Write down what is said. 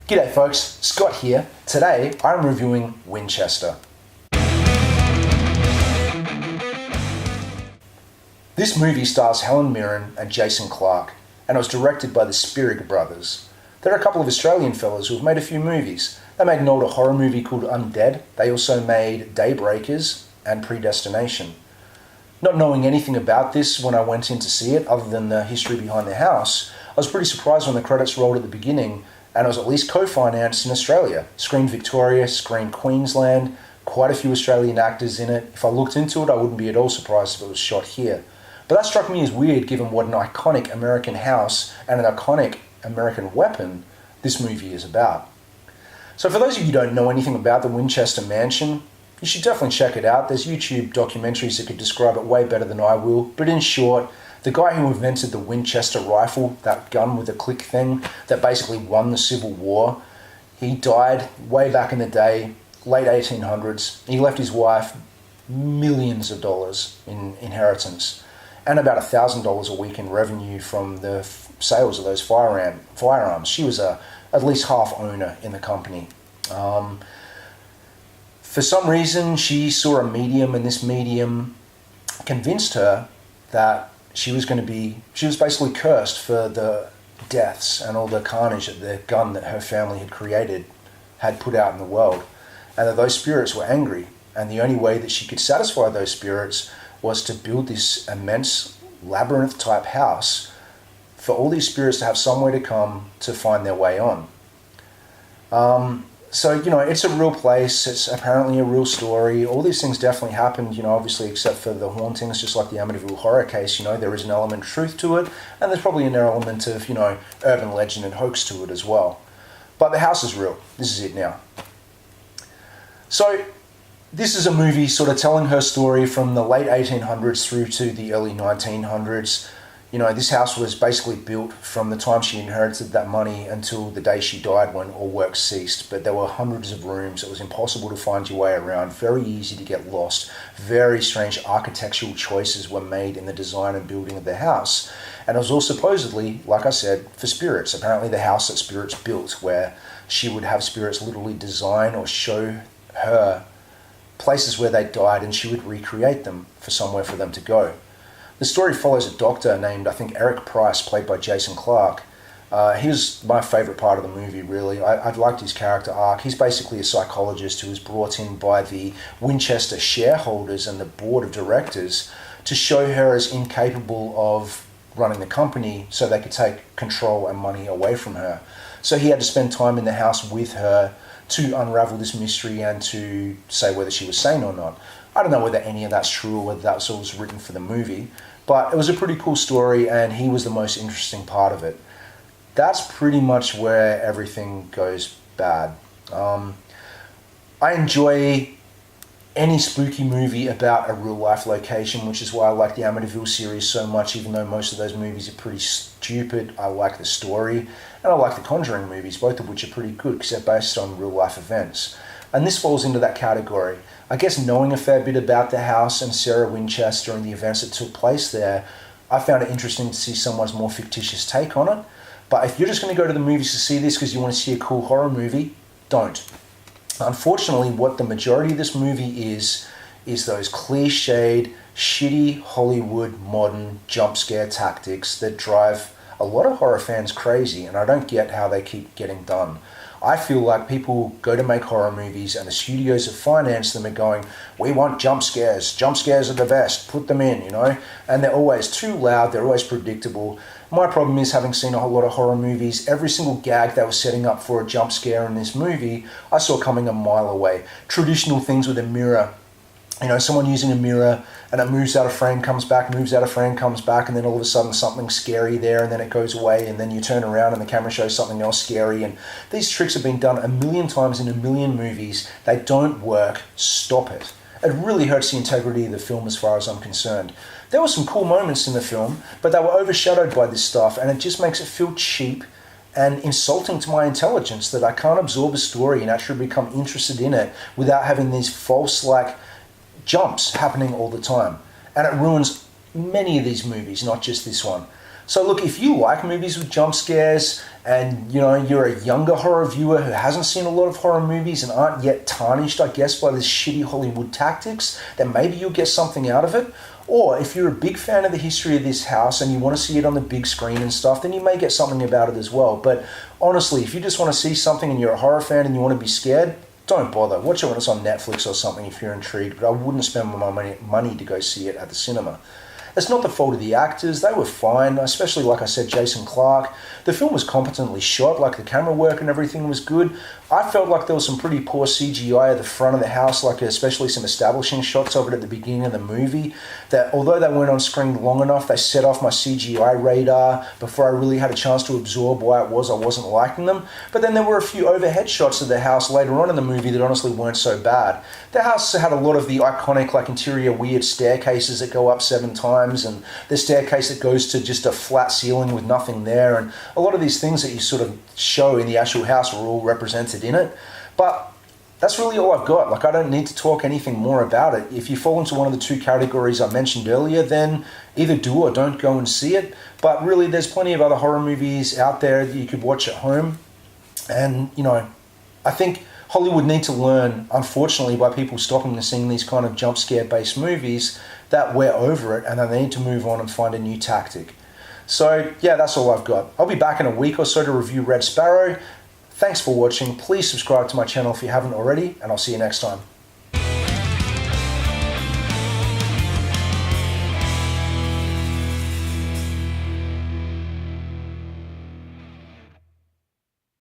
G'day folks, Scott here. Today I'm reviewing Winchester. This movie stars Helen Mirren and Jason Clarke, and it was directed by the Spierig brothers. They're a couple of Australian fellas who have made a few movies. They made an older horror movie called Undead. They also made Daybreakers and Predestination. Not knowing anything about this when I went in to see it, other than the history behind the house, I was pretty surprised when the credits rolled at the beginning, and it was at least co-financed in Australia. Screen Victoria, Screen Queensland, quite a few Australian actors in it. If I looked into it, I wouldn't be at all surprised if it was shot here. But that struck me as weird given what an iconic American house and an iconic American weapon this movie is about. So for those of you who don't know anything about the Winchester Mansion, you should definitely check it out. There's YouTube documentaries that could describe it way better than I will. But in short, the guy who invented the Winchester rifle, that gun with the click thing that basically won the Civil War, he died way back in the day, late 1800s. He left his wife millions of dollars in inheritance and about $1,000 a week in revenue from the sales of those firearms. She was at least half owner in the company. For some reason, she saw a medium, and this medium convinced her that she was basically cursed for the deaths and all the carnage that the gun that her family had created had put out in the world, and that those spirits were angry, and the only way that she could satisfy those spirits was to build this immense labyrinth-type house for all these spirits to have somewhere to come to find their way on. So, it's a real place. It's apparently a real story. All these things definitely happened, obviously, except for the hauntings, just like the Amityville horror case. There is an element of truth to it, and there's probably an element of, urban legend and hoax to it as well. But the house is real. This is it now. So, this is a movie sort of telling her story from the late 1800s through to the early 1900s. This house was basically built from the time she inherited that money until the day she died, when all work ceased. But there were hundreds of rooms. It was impossible to find your way around, very easy to get lost. Very strange architectural choices were made in the design and building of the house. And it was all supposedly, like I said, for spirits. Apparently the house that spirits built, where she would have spirits literally design or show her places where they died, and she would recreate them for somewhere for them to go. The story follows a doctor named, I think, Eric Price, played by Jason Clarke. He was my favourite part of the movie, really. I liked his character arc. He's basically a psychologist who was brought in by the Winchester shareholders and the board of directors to show her as incapable of running the company so they could take control and money away from her. So he had to spend time in the house with her to unravel this mystery and to say whether she was sane or not. I don't know whether any of that's true or whether that was written for the movie, but it was a pretty cool story, and he was the most interesting part of it. That's pretty much where everything goes bad. I enjoy any spooky movie about a real-life location, which is why I like the Amityville series so much, even though most of those movies are pretty stupid. I like the story, and I like the Conjuring movies, both of which are pretty good because they're based on real-life events. And this falls into that category. I guess knowing a fair bit about the house and Sarah Winchester and the events that took place there, I found it interesting to see someone's more fictitious take on it. But if you're just going to go to the movies to see this because you want to see a cool horror movie, don't. Unfortunately, what the majority of this movie is those cliched, shitty Hollywood modern jump scare tactics that drive a lot of horror fans crazy, and I don't get how they keep getting done. I feel like people go to make horror movies and the studios that finance them are going, we want jump scares are the best, put them in, and they're always too loud, they're always predictable. My problem is, having seen a whole lot of horror movies, every single gag they were setting up for a jump scare in this movie, I saw coming a mile away. Traditional things with a mirror, someone using a mirror and it moves out of frame, comes back, moves out of frame, comes back, and then all of a sudden something's scary there, and then it goes away, and then you turn around and the camera shows something else scary. And these tricks have been done a million times in a million movies. They don't work. Stop it. It really hurts the integrity of the film as far as I'm concerned. There were some cool moments in the film, but they were overshadowed by this stuff, and it just makes it feel cheap and insulting to my intelligence that I can't absorb a story and actually become interested in it without having these false, jumps happening all the time. And it ruins many of these movies, not just this one. So look, if you like movies with jump scares and you're a younger horror viewer who hasn't seen a lot of horror movies and aren't yet tarnished, I guess, by this shitty Hollywood tactics, then maybe you'll get something out of it. Or if you're a big fan of the history of this house and you want to see it on the big screen and stuff, then you may get something about it as well. But honestly, if you just want to see something and you're a horror fan and you want to be scared, don't bother. Watch it when it's on Netflix or something if you're intrigued, but I wouldn't spend my money to go see it at the cinema. It's not the fault of the actors, they were fine, especially, like I said, Jason Clarke. The film was competently shot, like the camera work and everything was good. I felt like there was some pretty poor CGI at the front of the house, like especially some establishing shots of it at the beginning of the movie, that although they weren't on screen long enough, they set off my CGI radar before I really had a chance to absorb why it was I wasn't liking them. But then there were a few overhead shots of the house later on in the movie that honestly weren't so bad. The house had a lot of the iconic, like, interior weird staircases that go up 7 times, and the staircase that goes to just a flat ceiling with nothing there, and a lot of these things that you sort of show in the actual house are all represented in it. But that's really all I've got. Like, I don't need to talk anything more about it. If you fall into one of the 2 categories I mentioned earlier, then either do or don't go and see it. But really, there's plenty of other horror movies out there that you could watch at home. And, I think Hollywood need to learn, unfortunately, by people stopping and seeing these kind of jump scare based movies, that we're over it and they need to move on and find a new tactic. So yeah, that's all I've got. I'll be back in a week or so to review Red Sparrow. Thanks for watching. Please subscribe to my channel if you haven't already, and I'll see you next time.